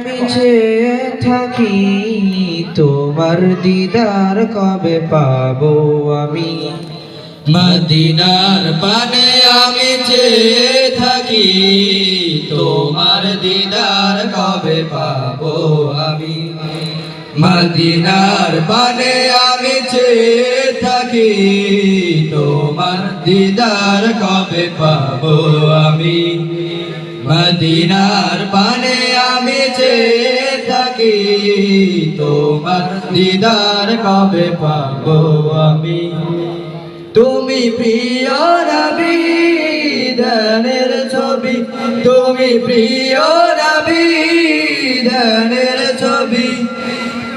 আমি চেয়ে থাকি তোমার দিদার কবে পাবো আমি। মদিনার পানে আমি চেয়ে থাকি তোমার দিদার কবে পাবো আমি। মদিনার পানে আমি চেয়ে থাকি তোমার দিদার কবে পাবো আমি। মদিনার পানে আমি চেয়ে থাকি তোমার দিদার কবে পাবো আমি। তুমি প্রিয় নবী ধানের ছবি, তুমি প্রিয় নবী ধানের ছবি,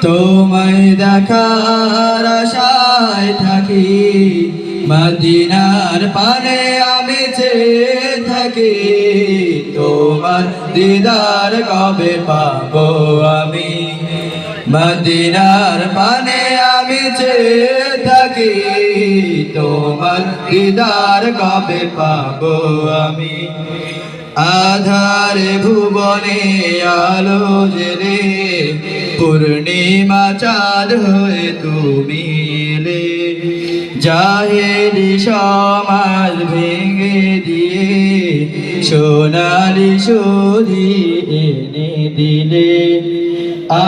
তোমায় দেখার আশায় থাকি। মদিনার পানে আমি চেয়ে থাকি তোমার দিদার কবে পাবো আমি। মদিনার পানে আমি চেয়ে থাকি তোমার দিদার কবে পাবো আমি। আধার ভুবনে আলো জেলে পূর্ণিমা চাঁদ হয়ে তুমি এলে, জাহেলি সমাজ ভেঙে দিয়ে সোনালি সুধি এনে দিলে।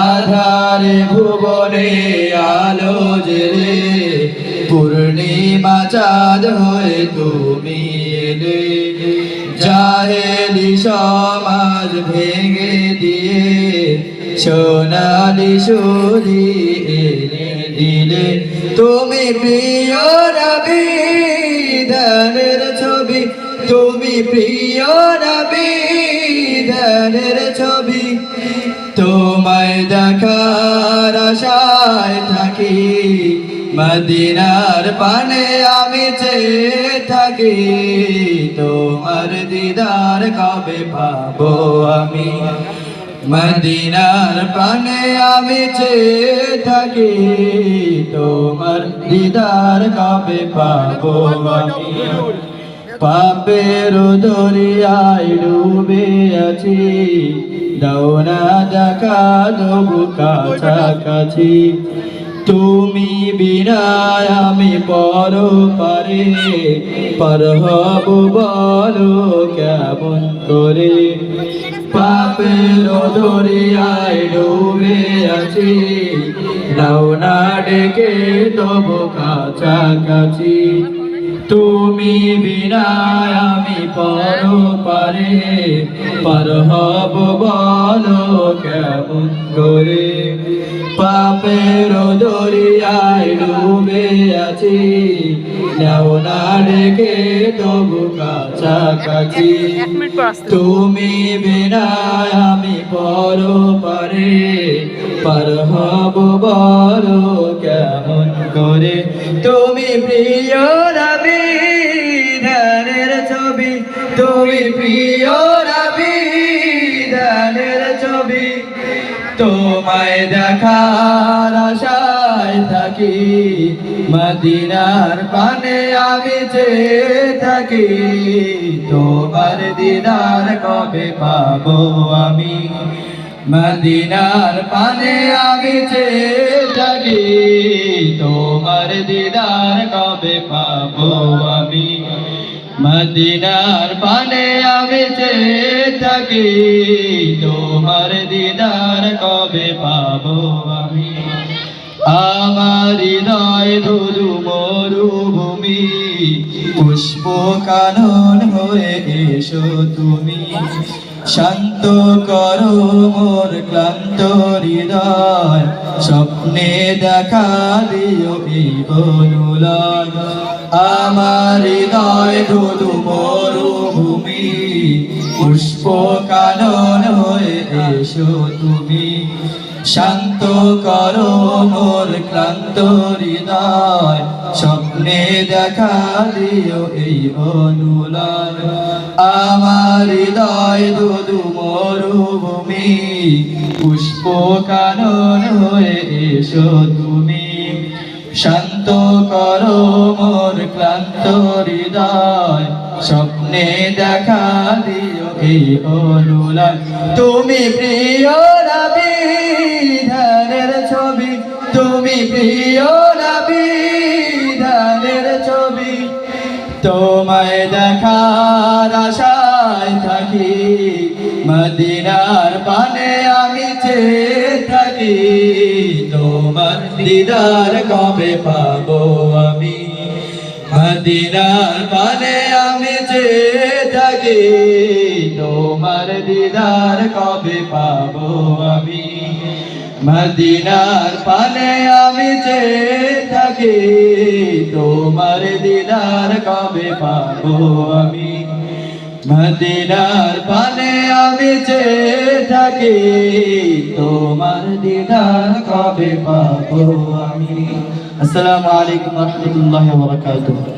আধার ভুবনে আলো জেলে পূর্ণিমা চাঁদ হয়ে তুমি এলে, জাহেলি সমাজ ভেঙে দিয়ে সোনালি সুধি এনে দিলে। তুমি প্রিয় নবী ধানের ছবি, তুমি প্রিয় নবী ধানের ছবি, তোমায় দেখার আশায় থাকি। মদিনার পানে আমি চেয়ে থাকি তোমার দিদার কবে পাবো আমি। মদিনার পানে আমি চেয়ে থাকি তোমার দিদার কবে পাবো আমি। পাপের দরিয়ায় ডুবে আছি, দাও না দেখা তবু কাছাকাছি। তুমি বিনা আমি পরপারে পার হব বলো কেমন করে। পাপের দরিয়ায় ডুবে আছি, দাও না ডেকে তবু কাছাকাছি। তুমি বিনা আমি পরপারে পার হব বলো কেমন করে। পাপের দরিয়ায় ডুবে আছি, নাও না ডেকে তবু কাছাকাছি। তুমি বিনা আমি পরপারে পার হব বলো কেমন করে। তুমি প্রিয় নবী ধানের ছবি, তুমি প্রিয় নবী ধানের ছবি, তোমায় দেখার আশায় থাকি। মদিনার পানে আমি চেয়ে থাকি তোমার দিদার কবে পাবো আমি। মদিনার পানে আমি চেয়ে থাকি তোমার দিদার কবে পাবো আমি। মদিনার পানে আমি চেয়ে থাকি তোমার দিদার কবে পাবো আমি। আমার হৃদয় ধুধু মরুভূমি, পুষ্প কানন হয়ে এসো তুমি। শান্ত করো মোর ক্লান্ত হৃদয়, স্বপ্নে দেখা দিও এই বনুলয়। আমার হৃদয় ধুধু মরুভূমি, পুষ্প কানন হয়ে এসো তুমি। শান্ত করো মোর ক্লান্ত হৃদয়, স্বপ্নে দেখা দিও এই অনুলয়। আমার হৃদয় ধুধু মরুভূমি, পুষ্প কানন হয়ে এসো তুমি। শান্ত করো মোর ক্লান্ত হৃদয়, স্বপ্নে দেখা দিও এই অনুলয়। তুমি প্রিয় প্রিয় নবী ধানের ছবি তোমায় দেখার আশায় থাকি মদিনার পানে আমি চেয়ে থাকি তোমার দিদার কবে পাবো আমি মদিনার পানে আমি চেয়ে থাকি তোমার দিদার কবে পাবো আমি মদিনার পানে আমি চেয়ে থাকি তোমার দিদার কবে পাবো আমি মদিনার পানে আমি চেয়ে থাকি তোমার দিদার কবে পাবো আমি। আসসালামু আলাইকুম ওয়া রাহমাতুল্লাহি ওয়া বারাকাতুহু।